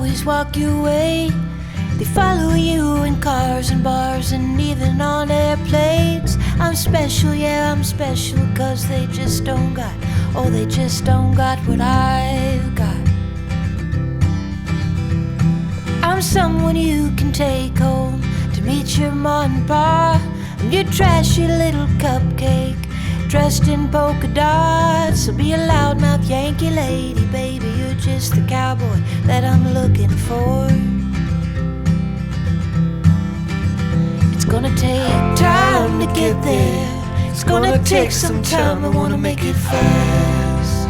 always walk your way. They follow you in cars and bars and even on airplanes. I'm special, yeah, I'm special, 'cause they just don't got, oh, they just don't got what I've got. I'm someone you can take home to meet your mom and pa, and your trashy little cupcake dressed in polka dots. So be a loudmouth Yankee lady, baby, you're just the cowboy that I'm looking for. It's gonna take time to get there. It's gonna take some time, I wanna make it fast.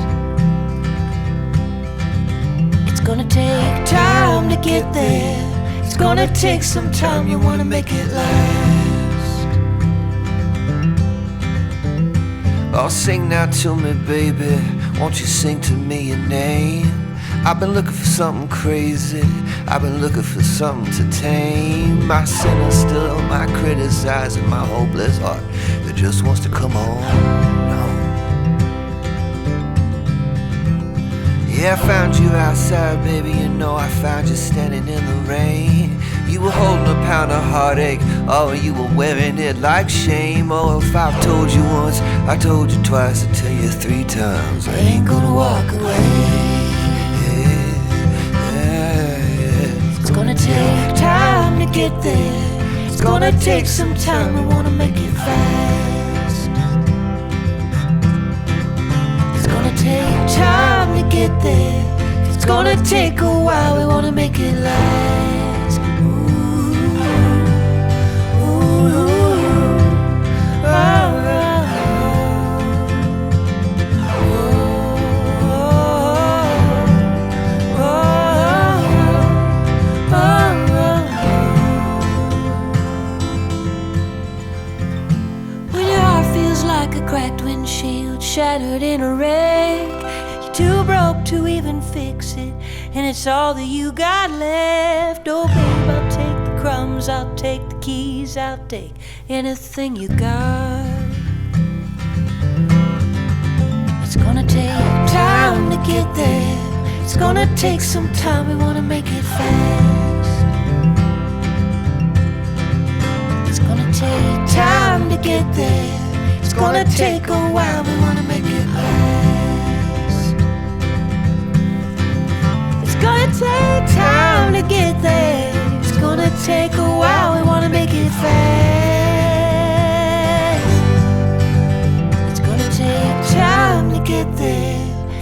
It's gonna take time to get there. It's gonna take some time, you wanna make it last. Oh, sing now to me, baby, won't you sing to me your name? I've been looking for something crazy, I've been looking for something to tame my sinner still, my criticizing, my hopeless heart that just wants to come on. Yeah, I found you outside, baby, you know I found you standing in the rain. You were holding a pound of heartache, oh, and you were wearing it like shame. Oh, if I've told you once, I told you twice, I tell you 3 times, I ain't gonna walk away. It's gonna take time to get there. It's gonna take some time, we wanna make it fast. It's gonna take time to get there. It's gonna take a while, we wanna make it last. Cracked windshield, shattered in a wreck. You're too broke to even fix it, and it's all that you got left. Oh babe, I'll take the crumbs, I'll take the keys, I'll take anything you got. It's gonna take time to get there. It's gonna take some time, we wanna make it fast. It's gonna take time to get there. It's gonna take a while, we wanna make it last. It's gonna take time to get there. It's gonna take a while, we wanna make it fast. It's gonna take time to get there.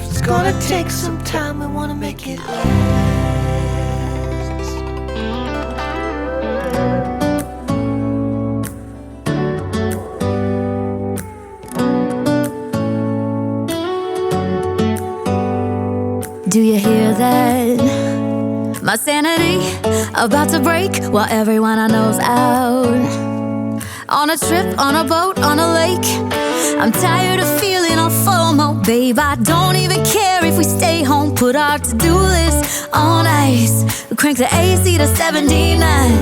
It's gonna take some time, we wanna make it last. Do you hear that? My sanity about to break while everyone I know's out. On a trip, on a boat, on a lake. I'm tired of feeling on FOMO, babe. I don't even care if we stay home. Put our to-do list on ice. Crank the AC to 79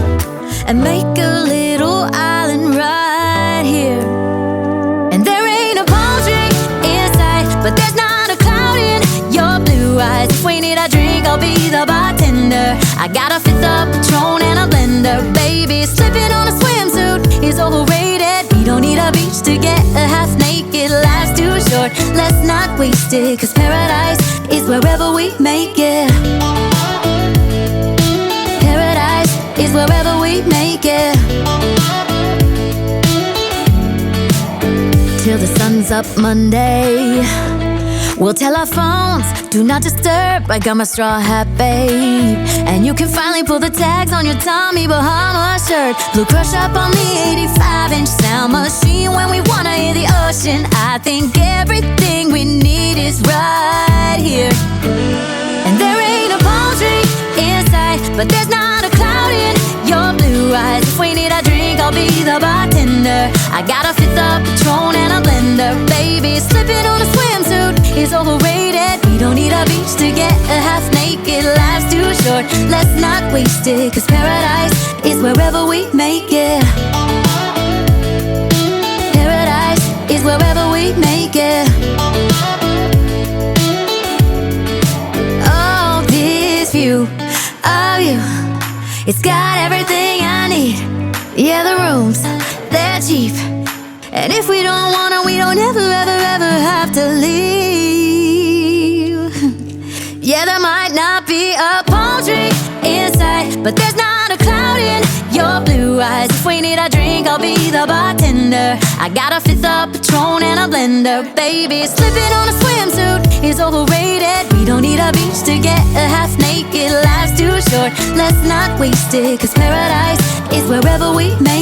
and make a little island right here. And there ain't a palm tree in sight, but there's not a cloud in your blue eyes. If we need a drink, I'll be the bartender. I got a 5th of Patron and a blender. Baby, slipping on a swimsuit is overrated. We don't need a beach to get a half naked. Life's too short, let's not waste it, 'cause paradise is wherever we make it. Paradise is wherever we make it. Till the sun's up Monday, we'll tell our phones, do not disturb. I got my straw hat, babe. And you can finally pull the tags on your Tommy Bahama shirt. Blue crush up on the 85-inch sound machine when we wanna hear the ocean. I think everything we need is right here. And there ain't a palm tree in sight, but there's not a cloud in your blue eyes. If we need a drink, I'll be the bartender. I got a 5th of Patron and a blender. Baby, slipping on a swimsuit is overrated. We don't need a beach to get a half naked. Life's too short, let's not waste it, 'cause paradise is wherever we make it. Paradise is wherever we make it. Oh, this view of you. It's got everything I need. Yeah, the rooms, they're cheap. And if we don't wanna, we don't ever, ever, ever have to leave. Yeah, there might not be a palm tree inside, but there's not a cloud in your blue eyes. If we need a drink, I'll be the bartender. I got a fifth of Patron and a blender. Baby, slipping on a swimsuit is overrated. We don't need a beach to get a half-naked. Life's too short, let's not waste it. 'Cause paradise is wherever we make